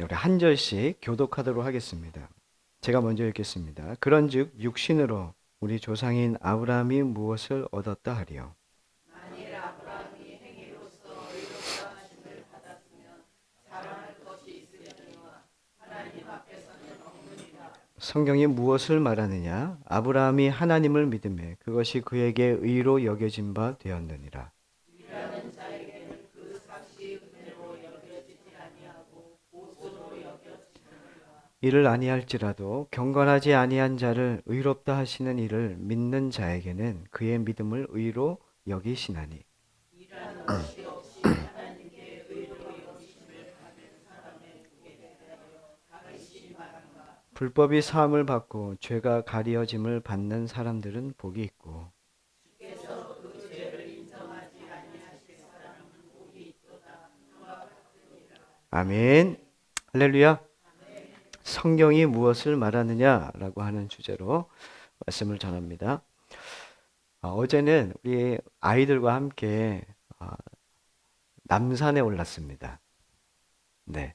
우리 한 절씩 교독하도록 하겠습니다. 제가 먼저 읽겠습니다. 그런즉 육신으로 우리 조상인 아브라함이 무엇을 얻었다 하리요? 성경이 무엇을 말하느냐? 아브라함이 하나님을 믿음에 그것이 그에게 의로 여겨진 바 되었느니라. 이를 아니할지라도 경건하지 아니한 자를 의롭다 하시는 이를 믿는 자에게는 그의 믿음을 의로 여기시나니. 불법이 사함을 받고 죄가 가리어짐을 받는 사람들은 복이 있고. 아멘. 할렐루야. 성경이 무엇을 말하느냐라고 하는 주제로 말씀을 전합니다. 어제는 우리 아이들과 함께 남산에 올랐습니다. 네,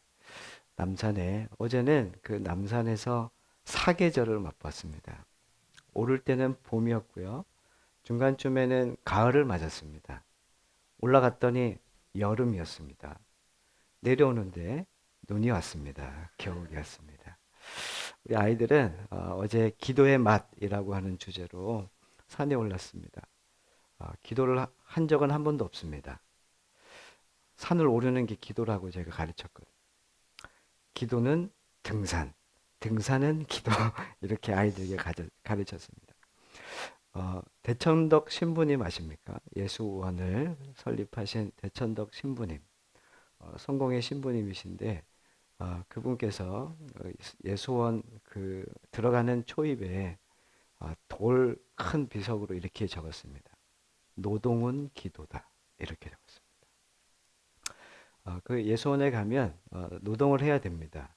남산에 어제는 그 남산에서 사계절을 맛봤습니다. 오를 때는 봄이었고요. 중간쯤에는 가을을 맞았습니다. 올라갔더니 여름이었습니다. 내려오는데 눈이 왔습니다. 겨울이 왔습니다. 우리 아이들은 어제 기도의 맛이라고 하는 주제로 산에 올랐습니다. 기도를 한 적은 한 번도 없습니다. 산을 오르는 게 기도라고 제가 가르쳤거든요. 기도는 등산, 등산은 기도 이렇게 아이들에게 가르쳤습니다. 대천덕 신부님 아십니까? 예수원을 설립하신 대천덕 신부님, 성공의 신부님이신데 그분께서 예수원 그 들어가는 초입에 돌 큰 비석으로 이렇게 적었습니다. 노동은 기도다 이렇게 적었습니다. 그 예수원에 가면 노동을 해야 됩니다.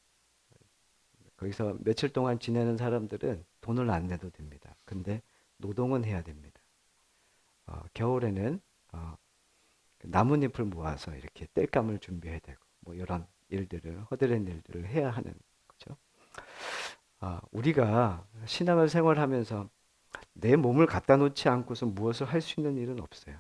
거기서 며칠 동안 지내는 사람들은 돈을 안 내도 됩니다. 근데 노동은 해야 됩니다. 겨울에는 나뭇잎을 모아서 이렇게 땔감을 준비해야 되고 뭐 이런 일들을 허드렛 일들을 해야 하는 거죠. 우리가 신앙을 생활하면서 내 몸을 갖다 놓지 않고서 무엇을 할 수 있는 일은 없어요.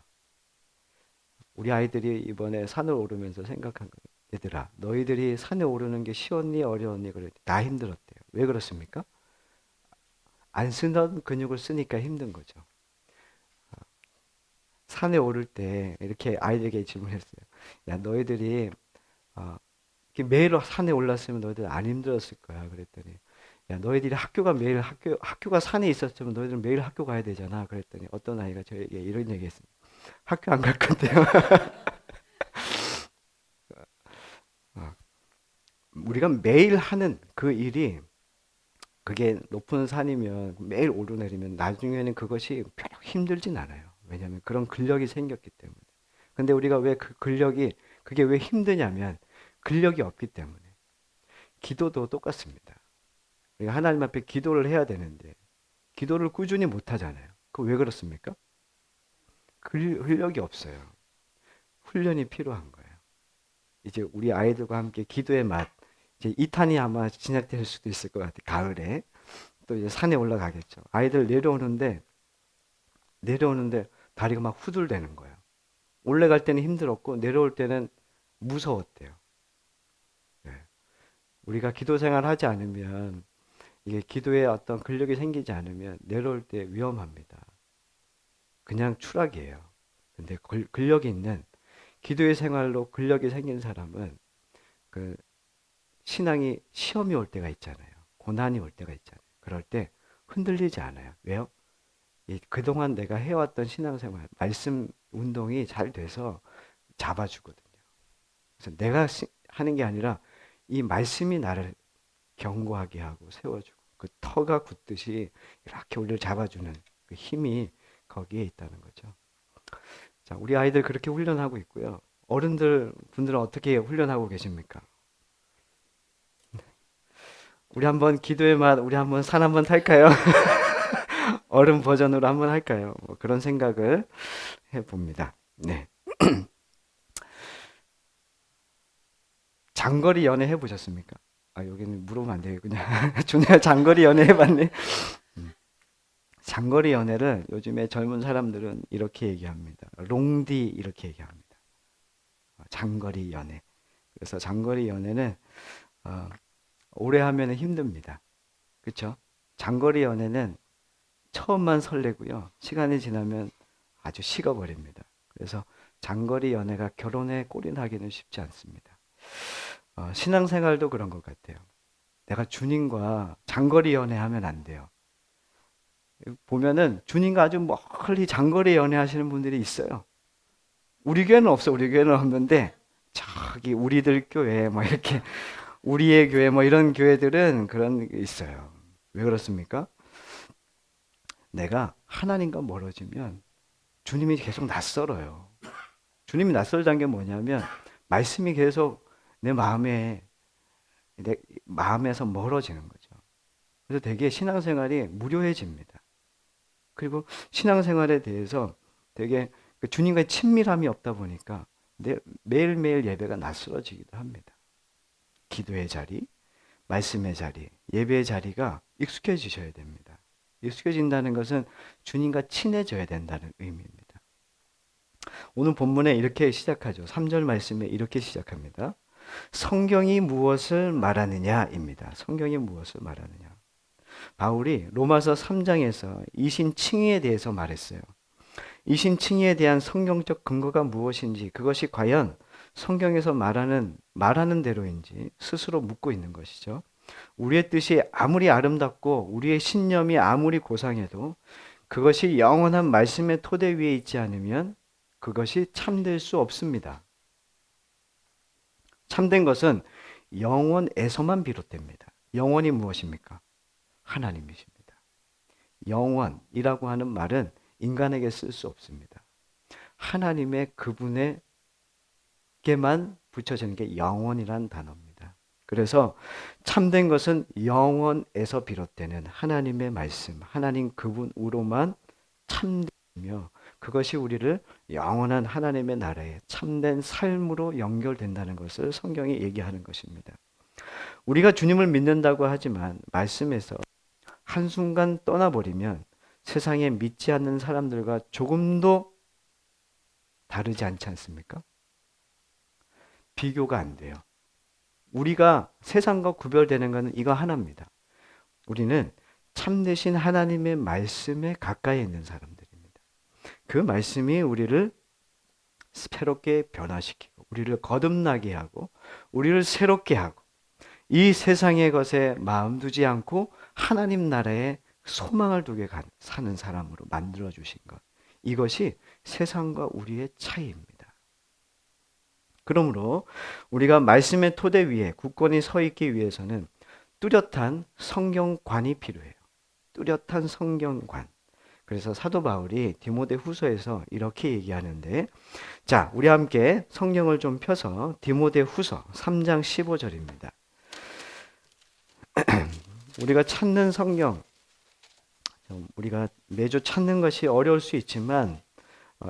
우리 아이들이 이번에 산을 오르면서 생각한 거예요. 얘들아, 너희들이 산에 오르는 게 쉬웠니 어려웠니 그랬더니 다 힘들었대요. 왜 그렇습니까? 안 쓰던 근육을 쓰니까 힘든 거죠. 산에 오를 때 이렇게 아이들에게 질문했어요. 야, 너희들이 매일 산에 올랐으면 너희들 안 힘들었을 거야. 그랬더니 야, 너희들이 매일 학교가 산에 있었으면 너희들은 매일 학교 가야 되잖아. 그랬더니 어떤 아이가 저에게 이런 얘기 했습니다. 학교 안 갈 건데요. 우리가 매일 하는 그 일이 그게 높은 산이면 매일 오르내리면 나중에는 그것이 별로 힘들진 않아요. 왜냐하면 그런 근력이 생겼기 때문에. 근데 우리가 왜 그 근력이 그게 왜 힘드냐면 근력이 없기 때문에. 기도도 똑같습니다. 우리가 하나님 앞에 기도를 해야 되는데 기도를 꾸준히 못 하잖아요. 그 왜 그렇습니까? 근력이 없어요. 훈련이 필요한 거예요. 이제 우리 아이들과 함께 기도의 맛 이제 2탄이 아마 진행될 수도 있을 것 같아요. 가을에 또 이제 산에 올라가겠죠. 아이들 내려오는데 다리가 막 후들대는 거예요. 올라갈 때는 힘들었고 내려올 때는 무서웠대요. 네. 우리가 기도 생활 하지 않으면 이게 기도에 어떤 근력이 생기지 않으면 내려올 때 위험합니다. 그냥 추락이에요. 근데 근력이 있는 기도의 생활로 근력이 생긴 사람은 그 신앙이 시험이 올 때가 있잖아요. 고난이 올 때가 있잖아요. 그럴 때 흔들리지 않아요. 왜요? 그동안 내가 해왔던 신앙생활, 말씀 운동이 잘 돼서 잡아주거든요. 그래서 내가 하는 게 아니라 이 말씀이 나를 견고하게 하고 세워주고 그 터가 굳듯이 이렇게 우리를 잡아주는 그 힘이 거기에 있다는 거죠. 자, 우리 아이들 그렇게 훈련하고 있고요. 분들은 어떻게 훈련하고 계십니까? 우리 한번 산 한번 탈까요? 어른 버전으로 한번 할까요? 뭐 그런 생각을 해봅니다. 네. 장거리 연애 해보셨습니까? 아, 여기는 물어보면 안 되겠군요. 준혜가 장거리 연애 해봤네. 장거리 연애를 요즘에 젊은 사람들은 이렇게 얘기합니다. 롱디 이렇게 얘기합니다. 장거리 연애. 그래서 장거리 연애는 오래 하면 힘듭니다. 그렇죠? 장거리 연애는 처음만 설레고요. 시간이 지나면 아주 식어버립니다. 그래서 장거리 연애가 결혼에 골인하기는 쉽지 않습니다. 신앙생활도 그런 것 같아요. 내가 주님과 장거리 연애하면 안 돼요. 보면은 주님과 아주 멀리 장거리 연애하시는 분들이 있어요. 우리 교회는 없어. 우리 교회는 없는데 저기 우리들 교회 뭐 이렇게 우리의 교회 뭐 이런 교회들은 그런 게 있어요. 왜 그렇습니까? 내가 하나님과 멀어지면 주님이 계속 낯설어요. 주님이 낯설다는 게 뭐냐면 말씀이 계속 내 마음에서 멀어지는 거죠. 그래서 되게 신앙생활이 무료해집니다. 그리고 신앙생활에 대해서 되게 주님과의 친밀함이 없다 보니까 매일매일 예배가 낯설어지기도 합니다. 기도의 자리, 말씀의 자리, 예배의 자리가 익숙해지셔야 됩니다. 익숙해진다는 것은 주님과 친해져야 된다는 의미입니다. 오늘 본문에 이렇게 시작하죠. 3절 말씀에 이렇게 시작합니다. 성경이 무엇을 말하느냐입니다. 성경이 무엇을 말하느냐. 바울이 로마서 3장에서 이신칭의에 대해서 말했어요. 이신칭의에 대한 성경적 근거가 무엇인지, 그것이 과연 성경에서 말하는 대로인지 스스로 묻고 있는 것이죠. 우리의 뜻이 아무리 아름답고 우리의 신념이 아무리 고상해도 그것이 영원한 말씀의 토대 위에 있지 않으면 그것이 참될 수 없습니다. 참된 것은 영원에서만 비롯됩니다. 영원이 무엇입니까? 하나님이십니다. 영원이라고 하는 말은 인간에게 쓸 수 없습니다. 하나님의 그분에게만 붙여지는 게 영원이란 단어입니다. 그래서 참된 것은 영원에서 비롯되는 하나님의 말씀, 하나님 그분으로만 참되며 그것이 우리를 영원한 하나님의 나라에 참된 삶으로 연결된다는 것을 성경이 얘기하는 것입니다. 우리가 주님을 믿는다고 하지만 말씀에서 한순간 떠나버리면 세상에 믿지 않는 사람들과 조금도 다르지 않지 않습니까? 비교가 안 돼요. 우리가 세상과 구별되는 것은 이거 하나입니다. 우리는 참되신 하나님의 말씀에 가까이 있는 사람들입니다. 그 말씀이 우리를 새롭게 변화시키고 우리를 거듭나게 하고 우리를 새롭게 하고 이 세상의 것에 마음 두지 않고 하나님 나라에 소망을 두게 사는 사람으로 만들어 주신 것. 이것이 세상과 우리의 차이입니다. 그러므로 우리가 말씀의 토대 위에 굳건히 서 있기 위해서는 뚜렷한 성경관이 필요해요. 뚜렷한 성경관. 그래서 사도 바울이 디모데후서에서 이렇게 얘기하는데, 자, 우리 함께 성경을 좀 펴서 디모데후서 3장 15절입니다. 우리가 찾는 성경, 우리가 매주 찾는 것이 어려울 수 있지만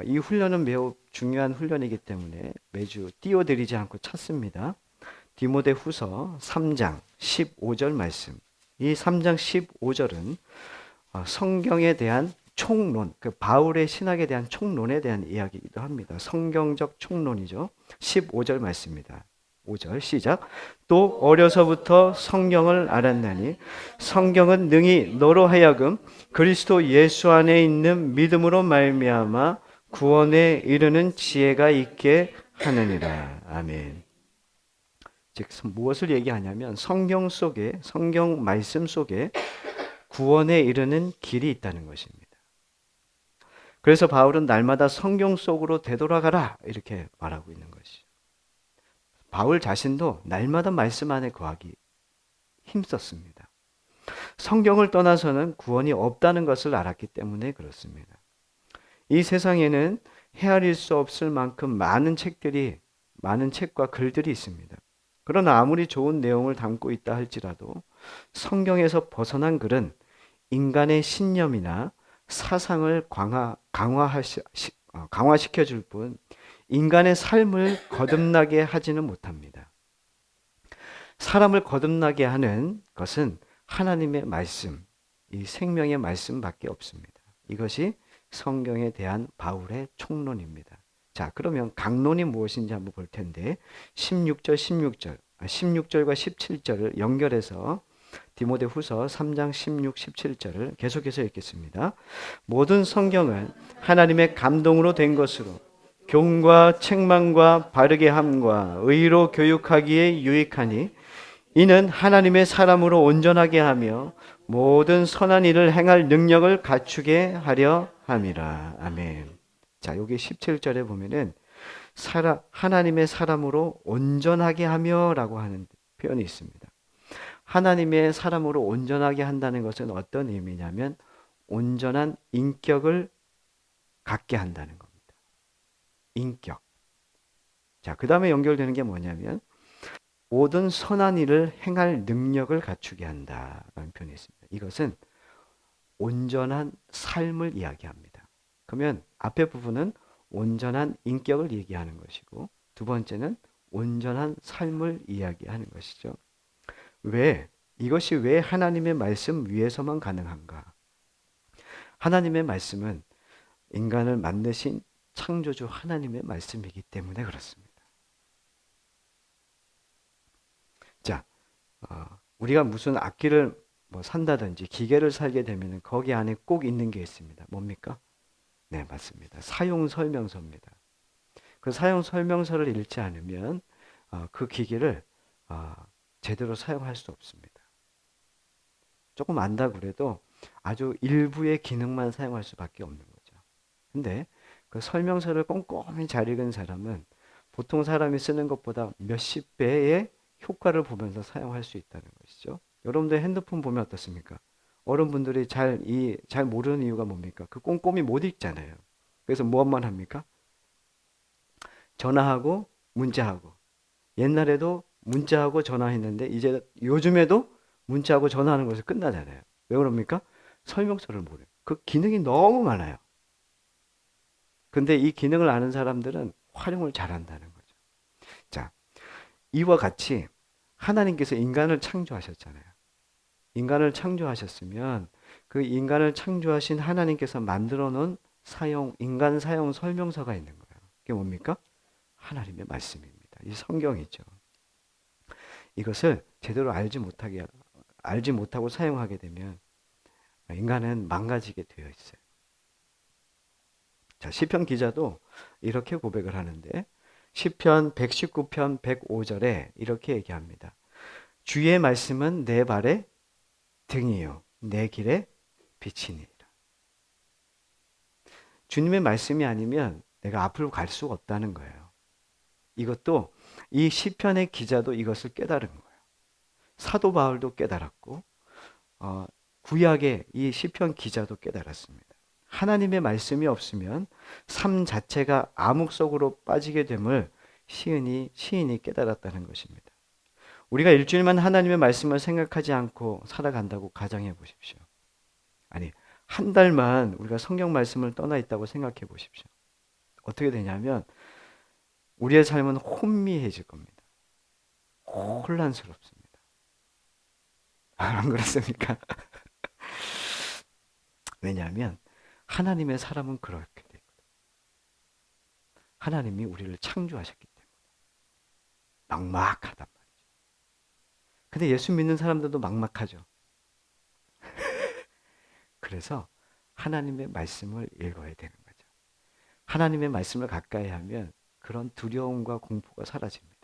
이 훈련은 매우 중요한 훈련이기 때문에 매주 띄워드리지 않고 찾습니다. 디모데후서 3장 15절 말씀. 이 3장 15절은 성경에 대한 총론, 그 바울의 신학에 대한 총론에 대한 이야기이기도 합니다. 성경적 총론이죠. 15절 말씀입니다. 5절 시작. 또 어려서부터 성경을 알았나니 성경은 능히 너로 하여금 그리스도 예수 안에 있는 믿음으로 말미암아 구원에 이르는 지혜가 있게 하느니라. 아멘. 즉 무엇을 얘기하냐면 성경 속에, 성경 말씀 속에 구원에 이르는 길이 있다는 것입니다. 그래서 바울은 날마다 성경 속으로 되돌아가라 이렇게 말하고 있는 것이죠. 바울 자신도 날마다 말씀 안에 거하기 힘썼습니다. 성경을 떠나서는 구원이 없다는 것을 알았기 때문에 그렇습니다. 이 세상에는 헤아릴 수 없을 만큼 많은 책과 글들이 있습니다. 그러나 아무리 좋은 내용을 담고 있다 할지라도 성경에서 벗어난 글은 인간의 신념이나 사상을 강화시켜 줄 뿐 인간의 삶을 거듭나게 하지는 못합니다. 사람을 거듭나게 하는 것은 하나님의 말씀, 이 생명의 말씀밖에 없습니다. 이것이 성경에 대한 바울의 총론입니다. 자, 그러면 강론이 무엇인지 한번 볼 텐데 16절과 17절을 연결해서 디모데후서 3장 16, 17절을 계속해서 읽겠습니다. 모든 성경은 하나님의 감동으로 된 것으로 교훈과 책망과 바르게 함과 의로 교육하기에 유익하니 이는 하나님의 사람으로 온전하게 하며 모든 선한 일을 행할 능력을 갖추게 하려 함이라. 아멘. 자, 여기 17절에 보면은 하나님의 사람으로 온전하게 하며라고 하는 표현이 있습니다. 하나님의 사람으로 온전하게 한다는 것은 어떤 의미냐면 온전한 인격을 갖게 한다는 겁니다. 인격. 자, 그 다음에 연결되는 게 뭐냐면 모든 선한 일을 행할 능력을 갖추게 한다라는 표현이 있습니다. 이것은 온전한 삶을 이야기합니다. 그러면 앞에 부분은 온전한 인격을 얘기하는 것이고 두 번째는 온전한 삶을 이야기하는 것이죠. 이것이 왜 하나님의 말씀 위에서만 가능한가? 하나님의 말씀은 인간을 만드신 창조주 하나님의 말씀이기 때문에 그렇습니다. 자, 우리가 무슨 악기를 산다든지 기계를 살게 되면 거기 안에 꼭 있는 게 있습니다. 뭡니까? 네, 맞습니다. 사용 설명서입니다. 그 사용 설명서를 읽지 않으면 그 기기를 제대로 사용할 수 없습니다. 조금 안다 그래도 아주 일부의 기능만 사용할 수밖에 없는 거죠. 근데 그 설명서를 꼼꼼히 잘 읽은 사람은 보통 사람이 쓰는 것보다 몇십 배의 효과를 보면서 사용할 수 있다는 것이죠. 여러분들 핸드폰 보면 어떻습니까? 어른분들이 잘 모르는 이유가 뭡니까? 그 꼼꼼히 못 읽잖아요. 그래서 무엇만 합니까? 전화하고 문자하고. 옛날에도 문자하고 전화했는데 이제 요즘에도 문자하고 전화하는 것이 끝나잖아요. 왜 그럽니까? 설명서를 모르요. 그 기능이 너무 많아요. 근데 이 기능을 아는 사람들은 활용을 잘한다는 거죠. 자, 이와 같이 하나님께서 인간을 창조하셨잖아요. 인간을 창조하셨으면 그 인간을 창조하신 하나님께서 만들어 놓은 인간 사용 설명서가 있는 거예요. 그게 뭡니까? 하나님의 말씀입니다. 이 성경이죠. 이것을 제대로 알지 못하고 사용하게 되면 인간은 망가지게 되어 있어요. 자, 시편 기자도 이렇게 고백을 하는데 시편 119편 105절에 이렇게 얘기합니다. 주의 말씀은 내 발의 등이요 내 길의 빛이니라. 주님의 말씀이 아니면 내가 앞으로 갈 수가 없다는 거예요. 이것도 이 시편의 기자도 이것을 깨달은 거예요. 사도 바울도 깨달았고 구약의 이 시편 기자도 깨달았습니다. 하나님의 말씀이 없으면 삶 자체가 암흑 속으로 빠지게 됨을 시인이 깨달았다는 것입니다. 우리가 일주일만 하나님의 말씀을 생각하지 않고 살아간다고 가정해 보십시오. 아니, 한 달만 우리가 성경 말씀을 떠나 있다고 생각해 보십시오. 어떻게 되냐면 우리의 삶은 혼미해질 겁니다. 혼란스럽습니다. 안 그렇습니까? 왜냐하면 하나님의 사람은 그렇게 돼요. 하나님이 우리를 창조하셨기 때문에 막막하단 말이죠. 근데 예수 믿는 사람들도 막막하죠. 그래서 하나님의 말씀을 읽어야 되는 거죠. 하나님의 말씀을 가까이 하면 그런 두려움과 공포가 사라집니다.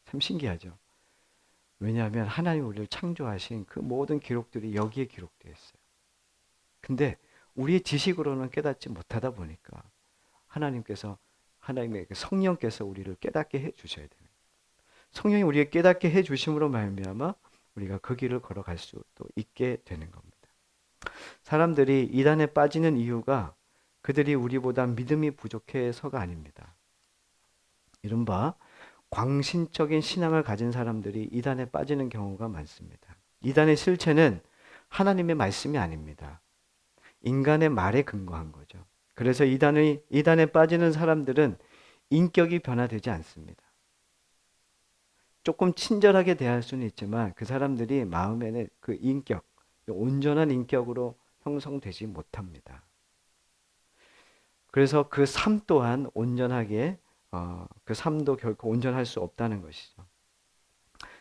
참 신기하죠. 왜냐하면 하나님 우리를 창조하신 그 모든 기록들이 여기에 기록되어 있어요. 근데 우리의 지식으로는 깨닫지 못하다 보니까 하나님의 성령께서 우리를 깨닫게 해 주셔야 돼요. 성령이 우리에게 깨닫게 해 주심으로 말미암아 우리가 그 길을 걸어갈 수도 있게 되는 겁니다. 사람들이 이단에 빠지는 이유가 그들이 우리보다 믿음이 부족해서가 아닙니다. 이른바 광신적인 신앙을 가진 사람들이 이단에 빠지는 경우가 많습니다. 이단의 실체는 하나님의 말씀이 아닙니다. 인간의 말에 근거한 거죠. 그래서 이단에 빠지는 사람들은 인격이 변화되지 않습니다. 조금 친절하게 대할 수는 있지만 그 사람들이 마음에는 그 인격, 온전한 인격으로 형성되지 못합니다. 그래서 그 삶 또한 온전하게 그 삶도 결코 온전할 수 없다는 것이죠.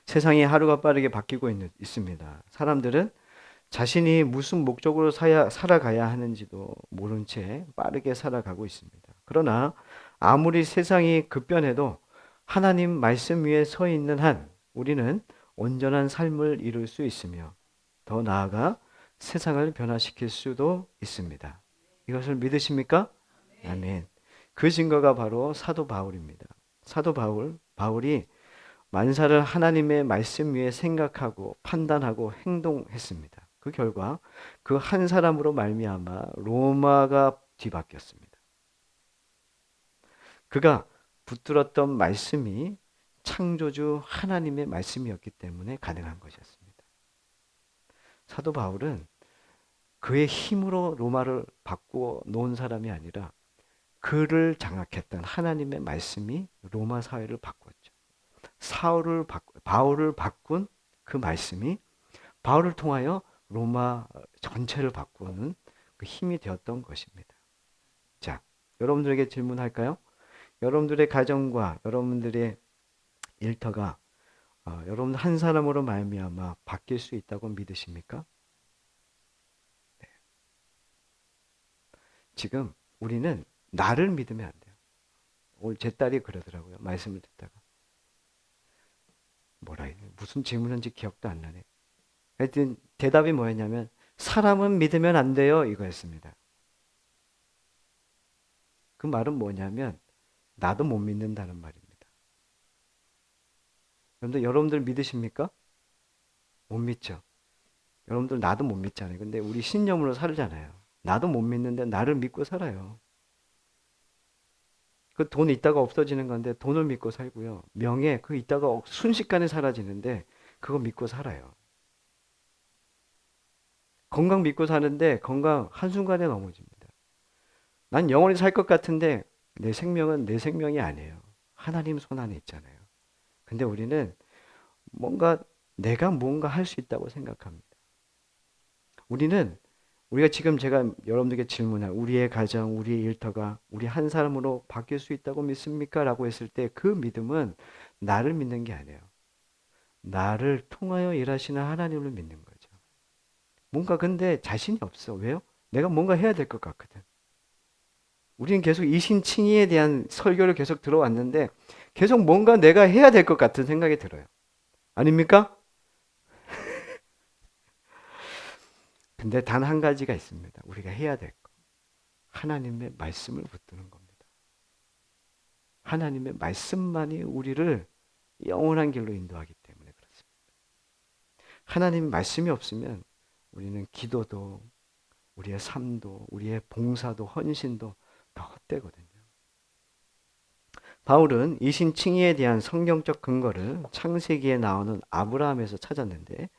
세상이 하루가 빠르게 바뀌고 있습니다. 사람들은 자신이 무슨 목적으로 살아가야 하는지도 모른 채 빠르게 살아가고 있습니다. 그러나 아무리 세상이 급변해도 하나님 말씀 위에 서 있는 한 우리는 온전한 삶을 이룰 수 있으며 더 나아가 세상을 변화시킬 수도 있습니다. 이것을 믿으십니까? 아멘. 그 증거가 바로 사도 바울입니다. 사도 바울이 만사를 하나님의 말씀 위에 생각하고 판단하고 행동했습니다. 그 결과 그 한 사람으로 말미암아 로마가 뒤바뀌었습니다. 그가 붙들었던 말씀이 창조주 하나님의 말씀이었기 때문에 가능한 것이었습니다. 사도 바울은 그의 힘으로 로마를 바꾸어 놓은 사람이 아니라 그를 장악했던 하나님의 말씀이 로마 사회를 바꿨죠. 바울을 바꾼 그 말씀이 바울을 통하여 로마 전체를 바꾸는 그 힘이 되었던 것입니다. 자, 여러분들에게 질문할까요? 여러분들의 가정과 여러분들의 일터가 여러분 한 사람으로 말미암아 바뀔 수 있다고 믿으십니까? 네. 지금 우리는 나를 믿으면 안 돼요. 오늘 제 딸이 그러더라고요. 말씀을 듣다가. 무슨 질문인지 기억도 안 나네. 하여튼 대답이 뭐였냐면 사람은 믿으면 안 돼요 이거였습니다. 그 말은 뭐냐면 나도 못 믿는다는 말입니다. 여러분들 믿으십니까? 못 믿죠. 여러분들 나도 못 믿잖아요. 근데 우리 신념으로 살잖아요. 나도 못 믿는데 나를 믿고 살아요. 그 돈 있다가 없어지는 건데 돈을 믿고 살고요. 명예 그 있다가 순식간에 사라지는데 그거 믿고 살아요. 건강 믿고 사는데 건강 한순간에 넘어집니다. 난 영원히 살 것 같은데 내 생명은 내 생명이 아니에요. 하나님 손 안에 있잖아요. 근데 우리는 내가 뭔가 할 수 있다고 생각합니다. 우리가 지금 제가 여러분들에게 질문한 우리의 가정, 우리의 일터가 우리 한 사람으로 바뀔 수 있다고 믿습니까? 라고 했을 때 그 믿음은 나를 믿는 게 아니에요. 나를 통하여 일하시는 하나님을 믿는 거죠. 근데 자신이 없어. 왜요? 내가 뭔가 해야 될 것 같거든. 우리는 계속 이신칭의에 대한 설교를 계속 들어왔는데 계속 뭔가 내가 해야 될 것 같은 생각이 들어요. 아닙니까? 근데 단 한 가지가 있습니다. 우리가 해야 될 거. 하나님의 말씀을 붙드는 겁니다. 하나님의 말씀만이 우리를 영원한 길로 인도하기 때문에 그렇습니다. 하나님의 말씀이 없으면 우리는 기도도 우리의 삶도 우리의 봉사도 헌신도 다 헛되거든요. 바울은 이신칭의에 대한 성경적 근거를 창세기에 나오는 아브라함에서 찾았는데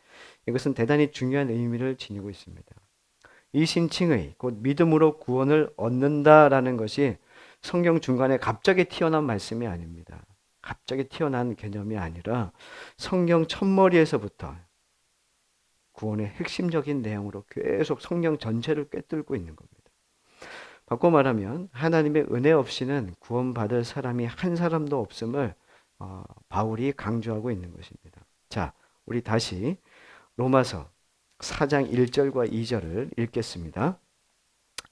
이것은 대단히 중요한 의미를 지니고 있습니다. 이신칭의 곧 믿음으로 구원을 얻는다라는 것이 성경 중간에 갑자기 튀어나온 말씀이 아닙니다. 갑자기 튀어나온 개념이 아니라 성경 첫머리에서부터 구원의 핵심적인 내용으로 계속 성경 전체를 꿰뚫고 있는 겁니다. 바꿔 말하면 하나님의 은혜 없이는 구원받을 사람이 한 사람도 없음을 바울이 강조하고 있는 것입니다. 자, 우리 다시 로마서 4장 1절과 2절을 읽겠습니다.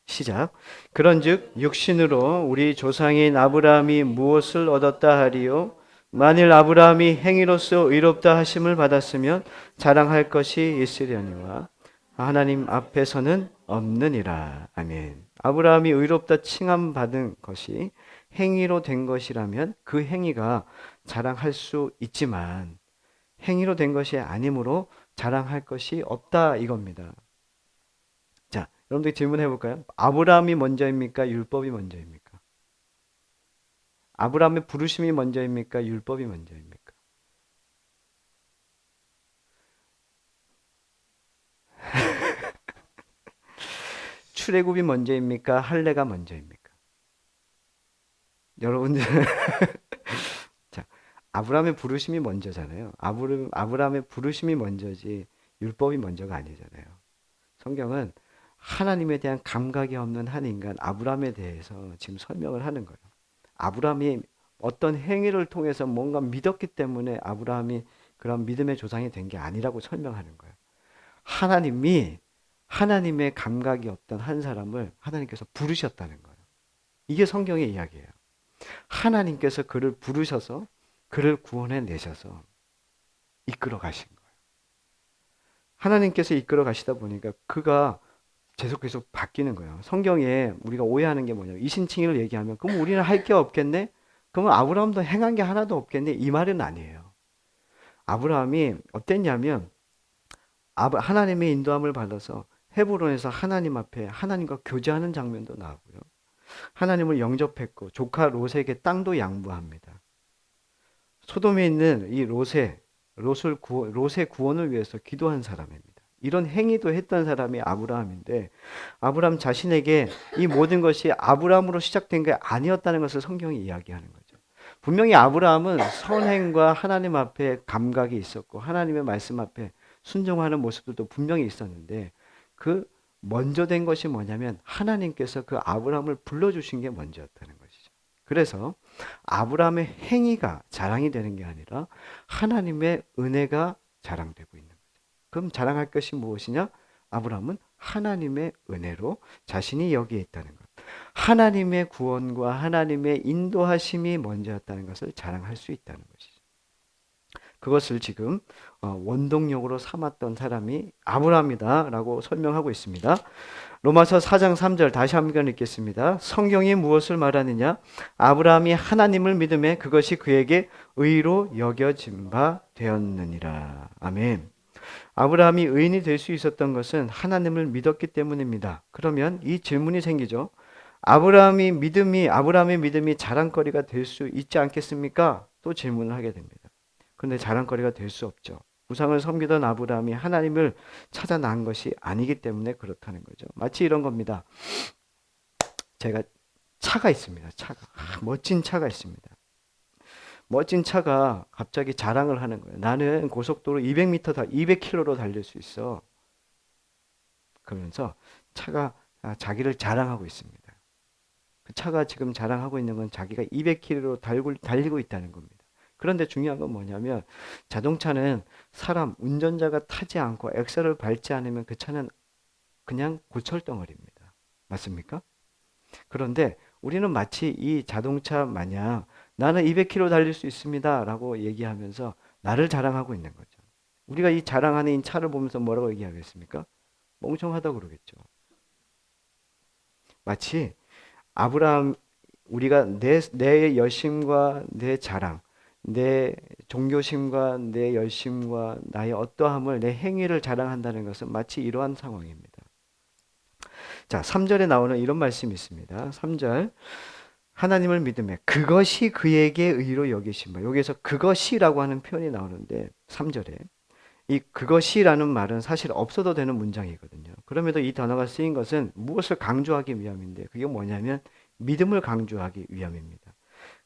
시작. 그런즉 육신으로 우리 조상인 아브라함이 무엇을 얻었다 하리요? 만일 아브라함이 행위로서 의롭다 하심을 받았으면 자랑할 것이 있으려니와 하나님 앞에서는 없느니라. 아멘. 아브라함이 의롭다 칭함 받은 것이 행위로 된 것이라면 그 행위가 자랑할 수 있지만 행위로 된 것이 아니므로 자랑할 것이 없다 이겁니다. 자, 여러분들 질문해 볼까요? 아브라함이 먼저입니까? 율법이 먼저입니까? 아브라함의 부르심이 먼저입니까? 율법이 먼저입니까? 출애굽이 먼저입니까? 할례가 먼저입니까? 여러분들 자, 아브라함의 부르심이 먼저잖아요. 아브라함의 부르심이 먼저지 율법이 먼저가 아니잖아요. 성경은 하나님에 대한 감각이 없는 한 인간 아브라함에 대해서 지금 설명을 하는 거예요. 아브라함이 어떤 행위를 통해서 뭔가 믿었기 때문에 아브라함이 그런 믿음의 조상이 된 게 아니라고 설명하는 거예요. 하나님이 하나님의 감각이 없던 한 사람을 하나님께서 부르셨다는 거예요. 이게 성경의 이야기예요. 하나님께서 그를 부르셔서 그를 구원해 내셔서 이끌어 가신 거예요. 하나님께서 이끌어 가시다 보니까 그가 계속 바뀌는 거예요. 성경에 우리가 오해하는 게 뭐냐면 이신칭의를 얘기하면 그럼 우리는 할 게 없겠네? 그러면 아브라함도 행한 게 하나도 없겠네? 이 말은 아니에요. 아브라함이 어땠냐면 하나님의 인도함을 받아서 헤브론에서 하나님 앞에 하나님과 교제하는 장면도 나오고요. 하나님을 영접했고 조카 롯에게 땅도 양보합니다. 소돔에 있는 이 롯의 구원을 위해서 기도한 사람입니다. 이런 행위도 했던 사람이 아브라함인데 아브라함 자신에게 이 모든 것이 아브라함으로 시작된 게 아니었다는 것을 성경이 이야기하는 거죠. 분명히 아브라함은 선행과 하나님 앞에 감각이 있었고 하나님의 말씀 앞에 순종하는 모습들도 분명히 있었는데 그 먼저 된 것이 뭐냐면 하나님께서 그 아브라함을 불러주신 게 먼저였다는 것이죠. 그래서 아브라함의 행위가 자랑이 되는 게 아니라 하나님의 은혜가 자랑되고 있는 거죠. 그럼 자랑할 것이 무엇이냐? 아브라함은 하나님의 은혜로 자신이 여기에 있다는 것. 하나님의 구원과 하나님의 인도하심이 먼저였다는 것을 자랑할 수 있다는 것이죠. 그것을 지금 원동력으로 삼았던 사람이 아브라함이다라고 설명하고 있습니다. 로마서 4장 3절 다시 한번 읽겠습니다. 성경이 무엇을 말하느냐? 아브라함이 하나님을 믿음에 그것이 그에게 의로 여겨진 바 되었느니라. 아멘. 아브라함이 의인이 될 수 있었던 것은 하나님을 믿었기 때문입니다. 그러면 이 질문이 생기죠. 아브라함의 믿음이 자랑거리가 될 수 있지 않겠습니까? 또 질문을 하게 됩니다. 그런데 자랑거리가 될 수 없죠. 우상을 섬기던 아브라함이 하나님을 찾아 나은 것이 아니기 때문에 그렇다는 거죠. 마치 이런 겁니다. 제가 차가 있습니다. 멋진 차가 있습니다. 멋진 차가 갑자기 자랑을 하는 거예요. 나는 고속도로 200km로 달릴 수 있어. 그러면서 차가 자기를 자랑하고 있습니다. 그 차가 지금 자랑하고 있는 건 자기가 200km로 달리고 있다는 겁니다. 그런데 중요한 건 뭐냐면 자동차는 운전자가 타지 않고 엑셀을 밟지 않으면 그 차는 그냥 고철덩어리입니다. 맞습니까? 그런데 우리는 마치 이 자동차 마냥 나는 200km 달릴 수 있습니다 라고 얘기하면서 나를 자랑하고 있는 거죠. 우리가 이 자랑하는 이 차를 보면서 뭐라고 얘기하겠습니까? 멍청하다고 그러겠죠. 마치 아브라함 우리가 내 열심과 내 자랑 내 종교심과 내 열심과 나의 어떠함을 내 행위를 자랑한다는 것은 마치 이러한 상황입니다. 자, 3절에 나오는 이런 말씀이 있습니다. 3절 하나님을 믿음에 그것이 그에게 의로 여기신 바. 여기에서 그것이라고 하는 표현이 나오는데 3절에 이 그것이라는 말은 사실 없어도 되는 문장이거든요. 그럼에도 이 단어가 쓰인 것은 무엇을 강조하기 위함인데 그게 뭐냐면 믿음을 강조하기 위함입니다.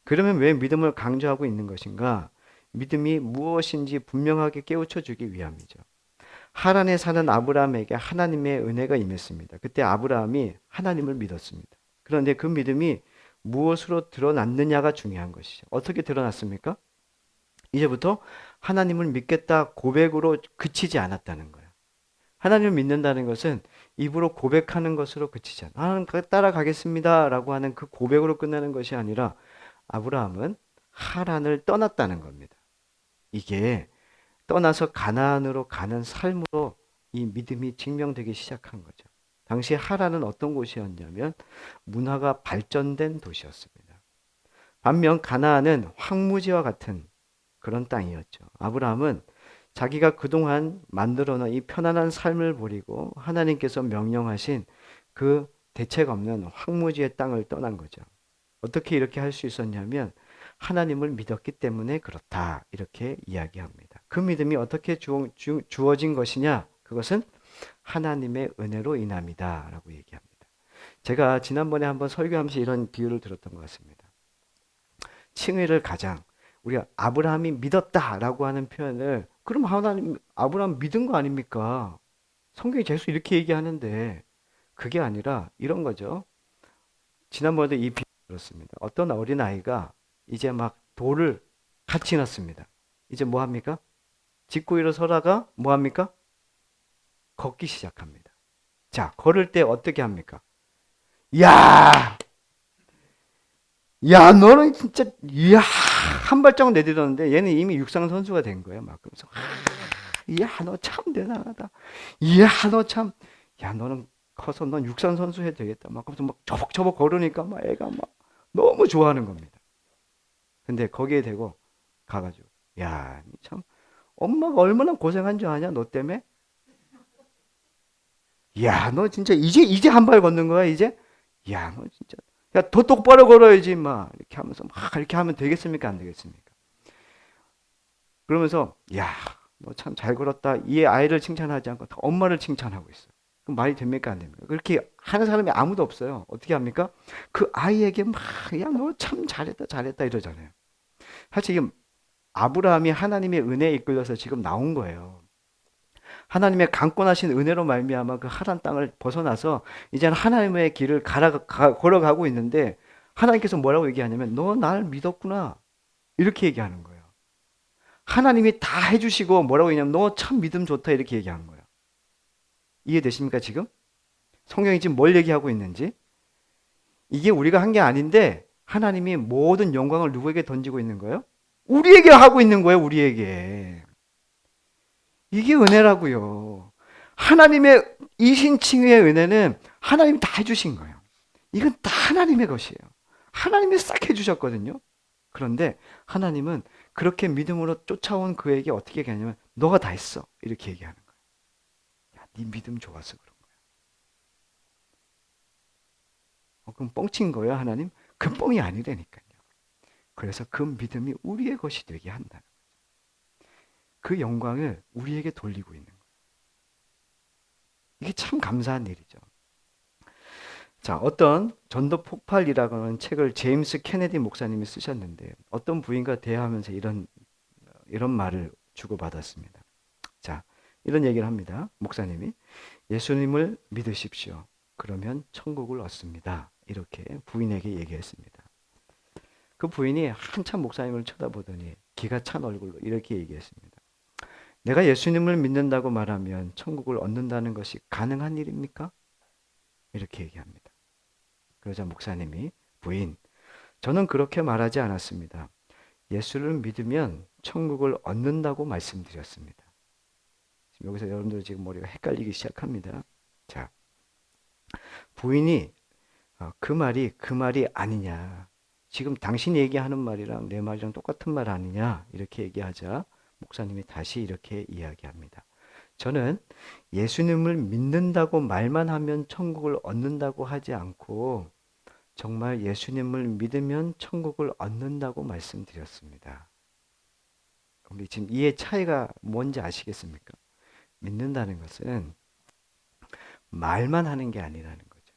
그러면 왜 믿음을 강조하고 있는 것인가? 믿음이 무엇인지 분명하게 깨우쳐 주기 위함이죠. 하란에 사는 아브라함에게 하나님의 은혜가 임했습니다. 그때 아브라함이 하나님을 믿었습니다. 그런데 그 믿음이 무엇으로 드러났느냐가 중요한 것이죠. 어떻게 드러났습니까? 이제부터 하나님을 믿겠다 고백으로 그치지 않았다는 거예요. 하나님을 믿는다는 것은 입으로 고백하는 것으로 그치지 않아요. 하나님 따라가겠습니다 라고 하는 그 고백으로 끝나는 것이 아니라 아브라함은 하란을 떠났다는 겁니다. 이게 떠나서 가나안으로 가는 삶으로 이 믿음이 증명되기 시작한 거죠. 당시 하란은 어떤 곳이었냐면 문화가 발전된 도시였습니다. 반면 가나안은 황무지와 같은 그런 땅이었죠. 아브라함은 자기가 그동안 만들어 놓은 이 편안한 삶을 버리고 하나님께서 명령하신 그 대책 없는 황무지의 땅을 떠난 거죠. 어떻게 이렇게 할 수 있었냐면 하나님을 믿었기 때문에 그렇다 이렇게 이야기합니다. 그 믿음이 어떻게 주어진 것이냐? 그것은 하나님의 은혜로 인함이다 라고 얘기합니다. 제가 지난번에 한번 설교하면서 이런 비유를 들었던 것 같습니다. 칭의를 가장 우리가 아브라함이 믿었다라고 하는 표현을 그럼 하나님 아브라함 믿은 거 아닙니까? 성경이 계속 이렇게 얘기하는데 그게 아니라 이런 거죠. 지난번에도 이 비유 들었습니다. 어떤 어린아이가 이제 막 돌을 같이 넣습니다. 이제 뭐 합니까? 짚고 일어서다가 뭐 합니까? 걷기 시작합니다. 자, 걸을 때 어떻게 합니까? 야! 야, 너는 진짜, 이야, 한 발자국 내딛었는데 얘는 이미 육상 선수가 된 거예요. 막 그러면서, 이야, 너 참 대단하다. 이야, 너 참, 야, 너는 커서 넌 육상 선수 해도 되겠다. 막 그러면서 막 저벅저벅 걸으니까 막 애가 막 너무 좋아하는 겁니다. 근데 거기에 대고 가가지고, 야, 참, 엄마가 얼마나 고생한 줄 아냐, 너 때문에? 야, 너 진짜 이제 한 발 걷는 거야, 이제? 야, 너 진짜. 야, 더 똑바로 걸어야지, 막. 이렇게 하면서, 막, 이렇게 하면 되겠습니까? 안 되겠습니까? 그러면서, 야, 너 참 잘 걸었다. 이 아이를 칭찬하지 않고 다 엄마를 칭찬하고 있어. 그럼 말이 됩니까? 안 됩니까? 그렇게 하는 사람이 아무도 없어요. 어떻게 합니까? 그 아이에게 막, 야, 너 참 잘했다, 잘했다 이러잖아요. 사실 지금 아브라함이 하나님의 은혜에 이끌려서 지금 나온 거예요. 하나님의 강권하신 은혜로 말미암아 그 하란 땅을 벗어나서 이제는 하나님의 길을 걸어가고 있는데 하나님께서 뭐라고 얘기하냐면 너 날 믿었구나 이렇게 얘기하는 거예요. 하나님이 다 해주시고 뭐라고 얘기하냐면 너 참 믿음 좋다 이렇게 얘기하는 거예요. 이해되십니까 지금? 성경이 지금 뭘 얘기하고 있는지 이게 우리가 한 게 아닌데 하나님이 모든 영광을 누구에게 던지고 있는 거예요? 우리에게 하고 있는 거예요. 우리에게. 이게 은혜라고요. 하나님의 이신칭의의 은혜는 하나님이 다 해주신 거예요. 이건 다 하나님의 것이에요. 하나님이 싹 해주셨거든요. 그런데 하나님은 그렇게 믿음으로 쫓아온 그에게 어떻게 얘기하냐면 너가 다 했어. 이렇게 얘기하는 거예요. 야, 네 믿음 좋아서 그런 거야. 그럼 뻥친 거예요, 하나님? 그 뻥이 아니라니까요. 그래서 그 믿음이 우리의 것이 되게 한다는 거예요. 그 영광을 우리에게 돌리고 있는 거예요. 이게 참 감사한 일이죠. 자, 어떤 전도 폭발이라고 하는 책을 제임스 케네디 목사님이 쓰셨는데 어떤 부인과 대화하면서 이런 말을 주고받았습니다. 자, 이런 얘기를 합니다. 목사님이 예수님을 믿으십시오. 그러면 천국을 얻습니다. 이렇게 부인에게 얘기했습니다. 그 부인이 한참 목사님을 쳐다보더니 기가 찬 얼굴로 이렇게 얘기했습니다. 내가 예수님을 믿는다고 말하면 천국을 얻는다는 것이 가능한 일입니까? 이렇게 얘기합니다. 그러자 목사님이 부인, 저는 그렇게 말하지 않았습니다. 예수를 믿으면 천국을 얻는다고 말씀드렸습니다. 지금 여기서 여러분들 지금 머리가 헷갈리기 시작합니다. 자, 부인이 그 말이 아니냐. 지금 당신이 얘기하는 말이랑 내 말이랑 똑같은 말 아니냐. 이렇게 얘기하자 목사님이 다시 이렇게 이야기합니다. 저는 예수님을 믿는다고 말만 하면 천국을 얻는다고 하지 않고 정말 예수님을 믿으면 천국을 얻는다고 말씀드렸습니다. 우리 지금 이해 차이가 뭔지 아시겠습니까? 믿는다는 것은 말만 하는 게 아니라는 거죠.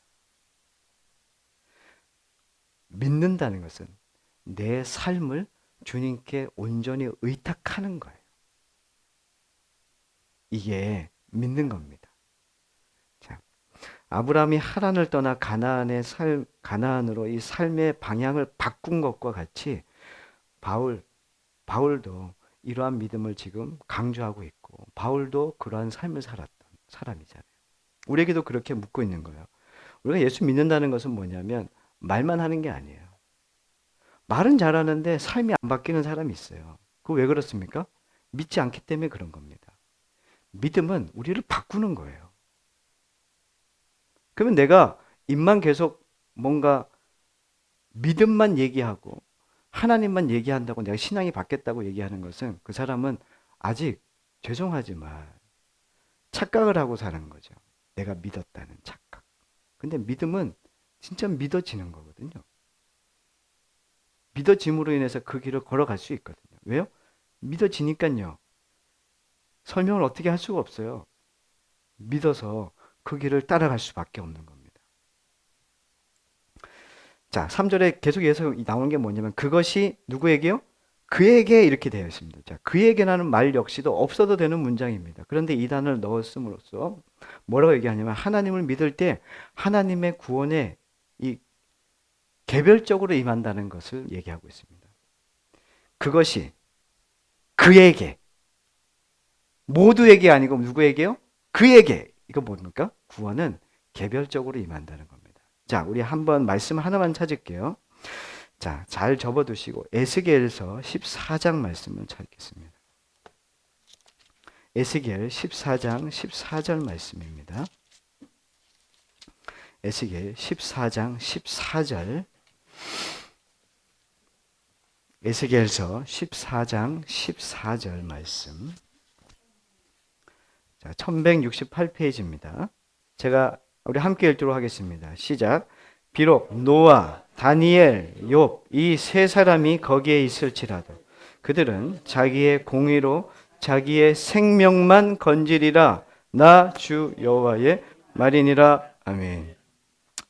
믿는다는 것은 내 삶을 주님께 온전히 의탁하는 거예요. 이게 믿는 겁니다. 자, 아브라함이 하란을 떠나 가나안으로 이 삶의 방향을 바꾼 것과 같이 바울도 이러한 믿음을 지금 강조하고 있고 바울도 그러한 삶을 살았던 사람이잖아요. 우리에게도 그렇게 묻고 있는 거예요. 우리가 예수 믿는다는 것은 뭐냐면 말만 하는 게 아니에요. 말은 잘하는데 삶이 안 바뀌는 사람이 있어요. 그거 왜 그렇습니까? 믿지 않기 때문에 그런 겁니다. 믿음은 우리를 바꾸는 거예요. 그러면 내가 입만 계속 뭔가 믿음만 얘기하고 하나님만 얘기한다고 내가 신앙이 바뀌었다고 얘기하는 것은 그 사람은 아직 죄송하지만 착각을 하고 사는 거죠. 내가 믿었다는 착각. 근데 믿음은 진짜 믿어지는 거거든요. 믿어짐으로 인해서 그 길을 걸어갈 수 있거든요. 왜요? 믿어지니까요. 설명을 어떻게 할 수가 없어요. 믿어서 그 길을 따라갈 수밖에 없는 겁니다. 자, 3절에 계속 나오는 게 뭐냐면 그것이 누구에게요? 그에게 이렇게 되어 있습니다. 자, 그에게라는 말 역시도 없어도 되는 문장입니다. 그런데 이 단어를 넣었음으로써 뭐라고 얘기하냐면 하나님을 믿을 때 하나님의 구원에 이 개별적으로 임한다는 것을 얘기하고 있습니다. 그것이 그에게, 모두에게 아니고 누구에게요? 그에게. 이거 뭡니까? 구원은 개별적으로 임한다는 겁니다. 자, 우리 한번 말씀 하나만 찾을게요. 자, 잘 접어두시고 에스겔서 14장 말씀을 찾겠습니다. 에스겔 14장 14절 말씀입니다. 에스겔 14장 14절. 에스겔서 14장 14절 말씀. 자, 1168페이지입니다. 제가 우리 함께 읽도록 하겠습니다. 시작. 비록 노아, 다니엘, 욥 이 세 사람이 거기에 있을지라도 그들은 자기의 공의로 자기의 생명만 건지리라. 나 주 여호와의 말이니라. 아멘.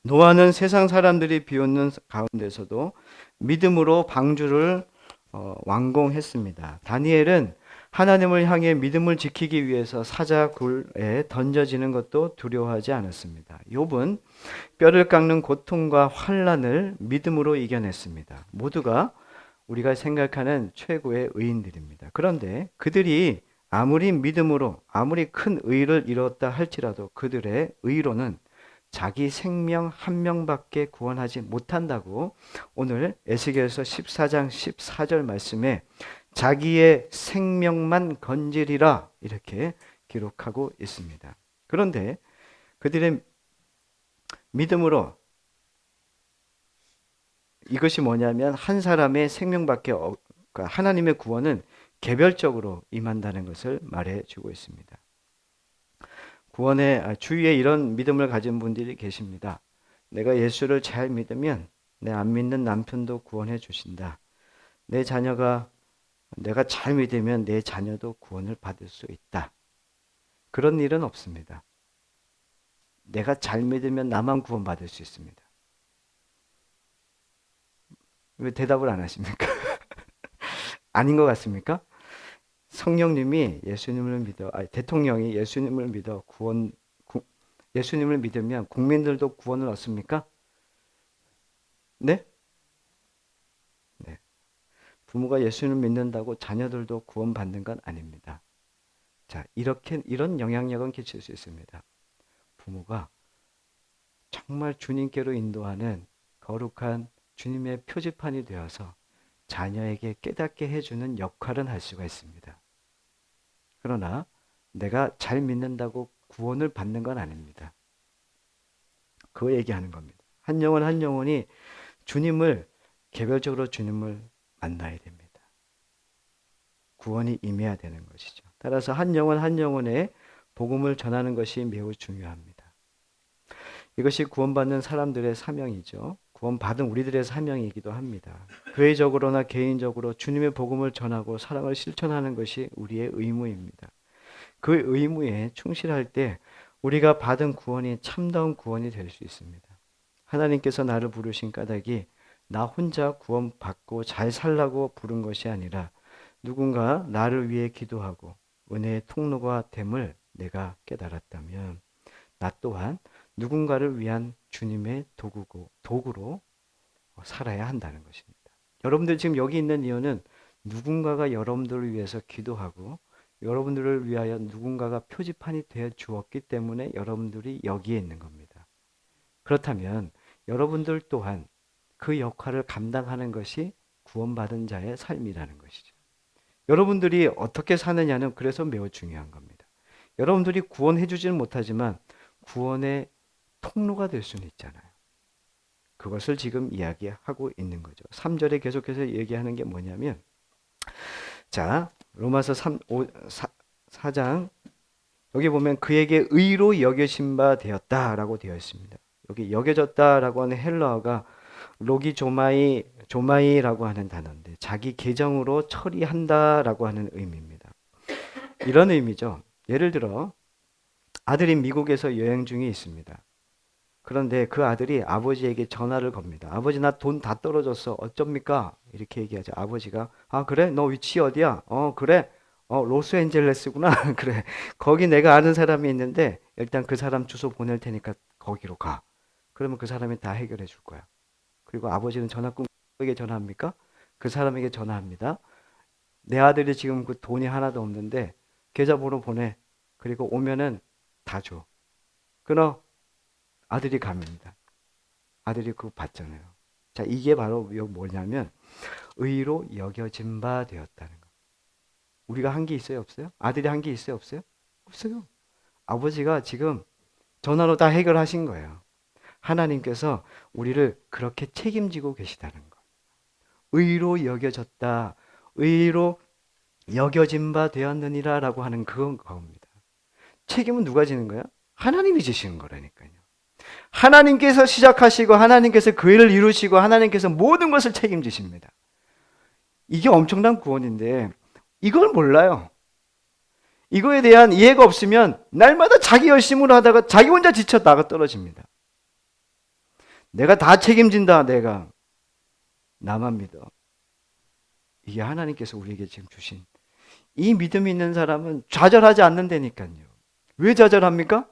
노아는 세상 사람들이 비웃는 가운데서도 믿음으로 방주를 완공했습니다. 다니엘은 하나님을 향해 믿음을 지키기 위해서 사자굴에 던져지는 것도 두려워하지 않았습니다. 욥은 뼈를 깎는 고통과 환난을 믿음으로 이겨냈습니다. 모두가 우리가 생각하는 최고의 의인들입니다. 그런데 그들이 아무리 믿음으로 아무리 큰 의를 이뤘다 할지라도 그들의 의로는 자기 생명 한 명밖에 구원하지 못한다고 오늘 에스겔서 14장 14절 말씀에 자기의 생명만 건지리라 이렇게 기록하고 있습니다. 그런데 그들의 믿음으로 이것이 뭐냐면 한 사람의 생명밖에 하나님의 구원은 개별적으로 임한다는 것을 말해주고 있습니다. 구원의 주위에 이런 믿음을 가진 분들이 계십니다. 내가 예수를 잘 믿으면 내 안 믿는 남편도 구원해 주신다. 내 자녀가 내가 잘 믿으면 내 자녀도 구원을 받을 수 있다. 그런 일은 없습니다. 내가 잘 믿으면 나만 구원받을 수 있습니다. 왜 대답을 안 하십니까? 아닌 것 같습니까? 성령님이 예수님을 믿어, 대통령이 예수님을 믿어 예수님을 믿으면 국민들도 구원을 얻습니까? 네? 네. 부모가 예수님을 믿는다고 자녀들도 구원받는 건 아닙니다. 자, 이런 영향력은 끼칠 수 있습니다. 부모가 정말 주님께로 인도하는 거룩한 주님의 표지판이 되어서 자녀에게 깨닫게 해주는 역할은 할 수가 있습니다. 그러나 내가 잘 믿는다고 구원을 받는 건 아닙니다. 그거 얘기하는 겁니다. 한 영혼 한 영혼이 개별적으로 주님을 만나야 됩니다. 구원이 임해야 되는 것이죠. 따라서 한 영혼 한 영혼에 복음을 전하는 것이 매우 중요합니다. 이것이 구원받는 사람들의 사명이죠. 구원받은 우리들의 사명이기도 합니다. 교회적으로나 개인적으로 주님의 복음을 전하고 사랑을 실천하는 것이 우리의 의무입니다. 그 의무에 충실할 때 우리가 받은 구원이 참다운 구원이 될 수 있습니다. 하나님께서 나를 부르신 까닭이 나 혼자 구원받고 잘 살라고 부른 것이 아니라 누군가 나를 위해 기도하고 은혜의 통로가 됨을 내가 깨달았다면 나 또한 누군가를 위한 주님의 도구로 살아야 한다는 것입니다. 여러분들 지금 여기 있는 이유는 누군가가 여러분들을 위해서 기도하고 여러분들을 위하여 누군가가 표지판이 되어 주었기 때문에 여러분들이 여기에 있는 겁니다. 그렇다면 여러분들 또한 그 역할을 감당하는 것이 구원받은 자의 삶이라는 것이죠. 여러분들이 어떻게 사느냐는 그래서 매우 중요한 겁니다. 여러분들이 구원해 주지는 못하지만 구원의 통로가 될 수는 있잖아요. 그것을 지금 이야기하고 있는 거죠. 3절에 계속해서 얘기하는 게 뭐냐면 자, 로마서 4장 여기 보면 그에게 의로 여겨진 바 되었다라고 되어 있습니다. 여기 여겨졌다라고 하는 헬라어가 조마이라고 하는 단어인데 자기 계정으로 처리한다라고 하는 의미입니다. 이런 의미죠. 예를 들어 아들이 미국에서 여행 중에 있습니다. 그런데 그 아들이 아버지에게 전화를 겁니다. 아버지 나 돈 다 떨어졌어. 어쩝니까? 이렇게 얘기하죠. 아버지가 아 그래? 너 위치 어디야? 그래? 로스앤젤레스구나. 그래. 거기 내가 아는 사람이 있는데 일단 그 사람 주소 보낼 테니까 거기로 가. 그러면 그 사람이 다 해결해 줄 거야. 그리고 아버지는 전화 끊에게 전화합니까? 그 사람에게 전화합니다. 내 아들이 지금 그 돈이 하나도 없는데 계좌번호 보내. 그리고 오면은 다 줘. 끊어. 아들이 갑니다. 아들이 그거 받잖아요. 자, 이게 바로 뭐냐면 의로 여겨진 바 되었다는 거. 우리가 한 게 있어요, 없어요? 아들이 한 게 있어요, 없어요? 없어요. 아버지가 지금 전화로 다 해결하신 거예요. 하나님께서 우리를 그렇게 책임지고 계시다는 거. 의로 여겨졌다. 의로 여겨진 바 되었느니라라고 하는 그건 겁니다. 책임은 누가 지는 거야? 하나님이 지시는 거라니까요. 하나님께서 시작하시고 하나님께서 그 일을 이루시고 하나님께서 모든 것을 책임지십니다. 이게 엄청난 구원인데 이걸 몰라요. 이거에 대한 이해가 없으면 날마다 자기 열심으로 하다가 자기 혼자 지쳐 나가 떨어집니다. 내가 다 책임진다. 내가 나만 믿어. 이게 하나님께서 우리에게 지금 주신 이 믿음이 있는 사람은 좌절하지 않는다니까요. 왜 좌절합니까?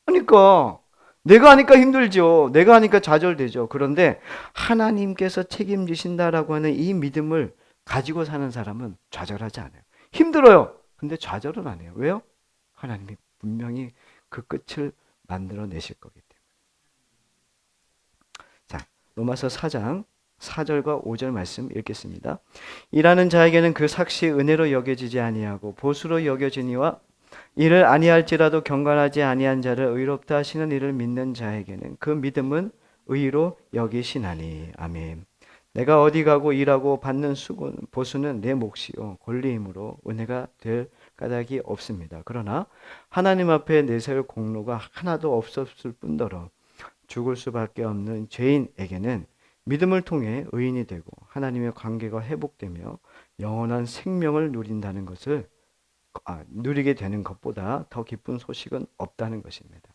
그러니까 내가 하니까 힘들죠. 내가 하니까 좌절되죠. 그런데 하나님께서 책임지신다라고 하는 이 믿음을 가지고 사는 사람은 좌절하지 않아요. 힘들어요. 근데 좌절은 안 해요. 왜요? 하나님이 분명히 그 끝을 만들어내실 거기 때문에. 자, 로마서 4장 4절과 5절 말씀 읽겠습니다. 일하는 자에게는 그 삭시 은혜로 여겨지지 아니하고 보수로 여겨지니와 이를 아니할지라도 경건하지 아니한 자를 의롭다 하시는 이를 믿는 자에게는 그 믿음은 의로 여기시나니. 아멘. 내가 어디 가고 일하고 받는 수고는 보수는 내 몫이요 권리이므로 은혜가 될 까닭이 없습니다. 그러나 하나님 앞에 내세울 공로가 하나도 없었을 뿐더러 죽을 수밖에 없는 죄인에게는 믿음을 통해 의인이 되고 하나님의 관계가 회복되며 영원한 생명을 누린다는 것을 누리게 되는 것보다 더 기쁜 소식은 없다는 것입니다.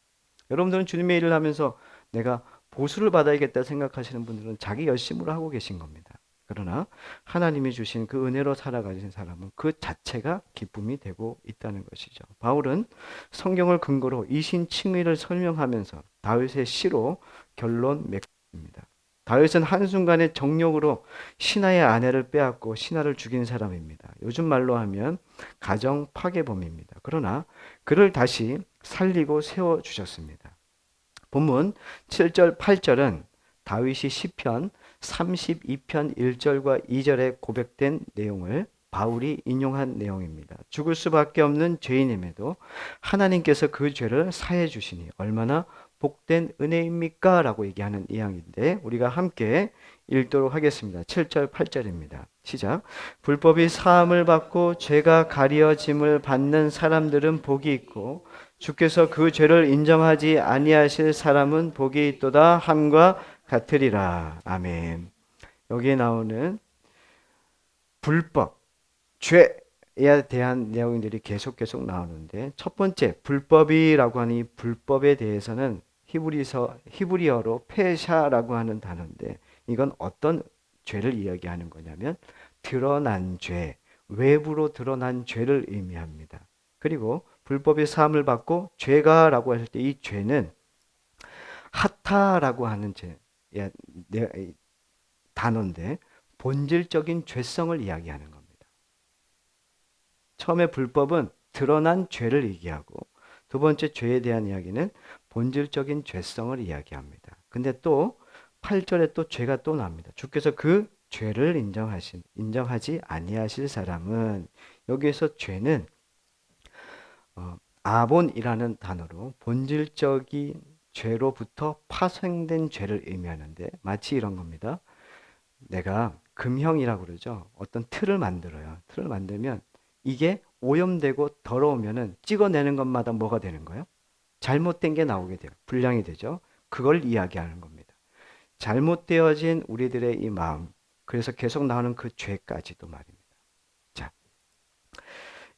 여러분들은 주님의 일을 하면서 내가 보수를 받아야겠다 생각하시는 분들은 자기 열심으로 하고 계신 겁니다. 그러나 하나님이 주신 그 은혜로 살아가신 사람은 그 자체가 기쁨이 되고 있다는 것이죠. 바울은 성경을 근거로 이신 칭의를 설명하면서 다윗의 시로 결론 맺습니다. 다윗은 한순간의 정욕으로 신하의 아내를 빼앗고 신하를 죽인 사람입니다. 요즘 말로 하면 가정 파괴범입니다. 그러나 그를 다시 살리고 세워주셨습니다. 본문 7절 8절은 다윗이 시편 32편 1절과 2절에 고백된 내용을 바울이 인용한 내용입니다. 죽을 수밖에 없는 죄인임에도 하나님께서 그 죄를 사해 주시니 얼마나 복된 은혜입니까? 라고 얘기하는 이야기인데 우리가 함께 읽도록 하겠습니다. 7절 8절입니다. 시작. 불법이 사함을 받고 죄가 가려짐을 받는 사람들은 복이 있고 주께서 그 죄를 인정하지 아니하실 사람은 복이 있도다 함과 같으리라. 아멘. 여기에 나오는 불법, 죄에 대한 내용들이 계속 나오는데 첫 번째 불법이라고 하는 이 불법에 대해서는 히브리어로 페샤라고 하는 단어인데 이건 어떤 죄를 이야기하는 거냐면 드러난 죄, 외부로 드러난 죄를 의미합니다. 그리고 불법의 사함을 받고 죄가라고 할 때 이 죄는 하타라고 하는 단어인데 본질적인 죄성을 이야기하는 겁니다. 처음에 불법은 드러난 죄를 얘기하고 두 번째 죄에 대한 이야기는 본질적인 죄성을 이야기합니다. 근데 또 8절에 또 죄가 또 나옵니다. 주께서 그 죄를 인정하지 아니하실 사람은 여기에서 죄는 아본이라는 단어로 본질적인 죄로부터 파생된 죄를 의미하는데 마치 이런 겁니다. 내가 금형이라고 그러죠. 어떤 틀을 만들어요. 틀을 만들면 이게 오염되고 더러우면은 찍어내는 것마다 뭐가 되는 거예요? 잘못된 게 나오게 돼요. 불량이 되죠. 그걸 이야기하는 겁니다. 잘못되어진 우리들의 이 마음, 그래서 계속 나오는 그 죄까지도 말입니다. 자,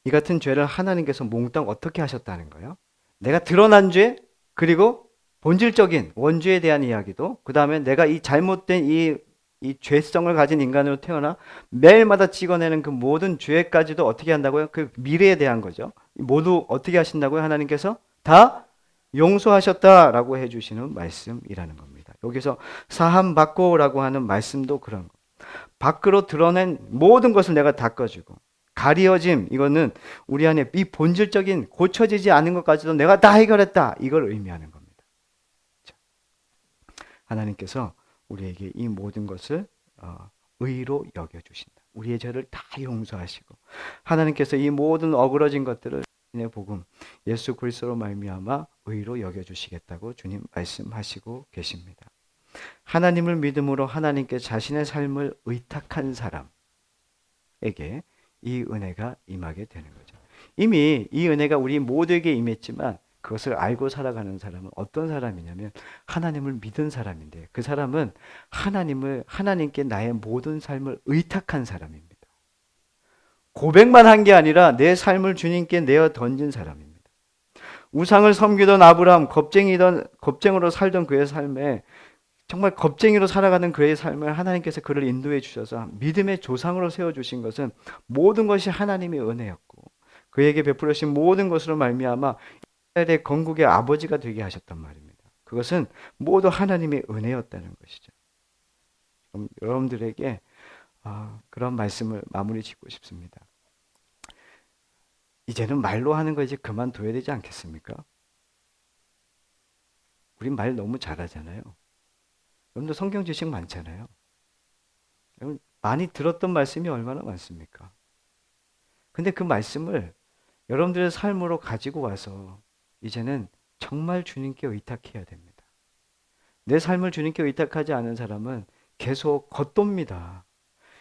이 같은 죄를 하나님께서 몽땅 어떻게 하셨다는 거예요? 내가 드러난 죄, 그리고 본질적인 원죄에 대한 이야기도, 그 다음에 내가 이 잘못된 이 죄성을 가진 인간으로 태어나 매일마다 찍어내는 그 모든 죄까지도 어떻게 한다고요? 그 미래에 대한 거죠. 모두 어떻게 하신다고요? 하나님께서 다 용서하셨다라고 해주시는 말씀이라는 겁니다. 여기서 사함받고라고 하는 말씀도 그런 거. 밖으로 드러낸 모든 것을 내가 닦아주고, 가리어짐, 이거는 우리 안에 이 본질적인 고쳐지지 않은 것까지도 내가 다 해결했다, 이걸 의미하는 겁니다. 하나님께서 우리에게 이 모든 것을 의로 여겨주신다. 우리의 죄를 다 용서하시고, 하나님께서 이 모든 어그러진 것들을 신의 복음 예수 그리스도로 말미암아 의로 여겨주시겠다고 주님 말씀하시고 계십니다. 하나님을 믿음으로 하나님께 자신의 삶을 의탁한 사람에게 이 은혜가 임하게 되는 거죠. 이미 이 은혜가 우리 모두에게 임했지만 그것을 알고 살아가는 사람은 어떤 사람이냐면 하나님을 믿은 사람인데, 그 사람은 하나님께 나의 모든 삶을 의탁한 사람입니다. 고백만 한 게 아니라 내 삶을 주님께 내어 던진 사람입니다. 우상을 섬기던 아브라함, 겁쟁으로 살던 그의 삶에, 정말 겁쟁이로 살아가는 그의 삶을 하나님께서 그를 인도해 주셔서 믿음의 조상으로 세워주신 것은 모든 것이 하나님의 은혜였고, 그에게 베풀어 주신 모든 것으로 말미암아 이스라엘의 건국의 아버지가 되게 하셨단 말입니다. 그것은 모두 하나님의 은혜였다는 것이죠. 그럼 여러분들에게 그런 말씀을 마무리 짓고 싶습니다. 이제는 말로 하는 거 이제 그만둬야 되지 않겠습니까? 우린 말 너무 잘하잖아요. 여러분들 성경 지식 많잖아요. 여러분 많이 들었던 말씀이 얼마나 많습니까? 근데 그 말씀을 여러분들의 삶으로 가지고 와서 이제는 정말 주님께 의탁해야 됩니다. 내 삶을 주님께 의탁하지 않은 사람은 계속 겉돕니다.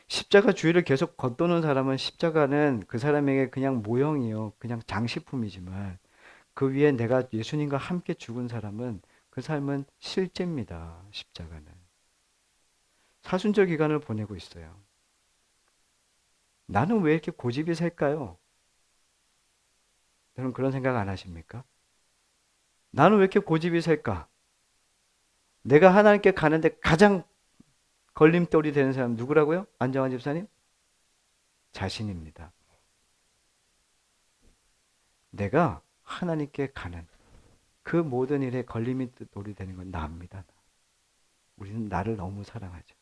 십자가 주의를 계속 겉도는 사람은, 십자가는 그 사람에게 그냥 모형이요, 그냥 장식품이지만 그 위에 내가 예수님과 함께 죽은 사람은 그 삶은 실제입니다. 십자가는 사순절 기간을 보내고 있어요. 나는 왜 이렇게 고집이 셀까요? 여러분 그런 생각 안 하십니까? 나는 왜 이렇게 고집이 셀까? 내가 하나님께 가는데 가장 걸림돌이 되는 사람 누구라고요? 안정환 집사님? 자신입니다. 내가 하나님께 가는 그 모든 일에 걸림돌이 되는 건 나입니다. 우리는 나를 너무 사랑하죠.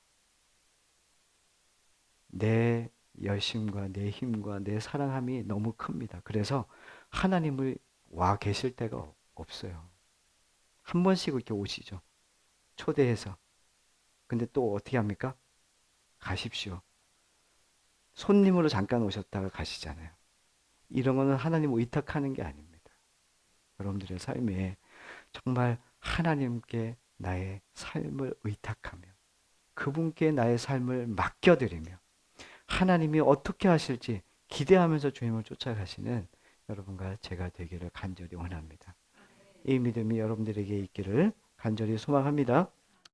내 열심과 내 힘과 내 사랑함이 너무 큽니다. 그래서 하나님을 와 계실 때가 없어요. 한 번씩 이렇게 오시죠. 초대해서. 근데 또 어떻게 합니까? 가십시오. 손님으로 잠깐 오셨다가 가시잖아요. 이런 거는 하나님 의탁하는 게 아닙니다. 여러분들의 삶에 정말 하나님께 나의 삶을 의탁하며 그분께 나의 삶을 맡겨드리며 하나님이 어떻게 하실지 기대하면서 주님을 쫓아가시는 여러분과 제가 되기를 간절히 원합니다. 이 믿음이 여러분들에게 있기를 간절히 소망합니다.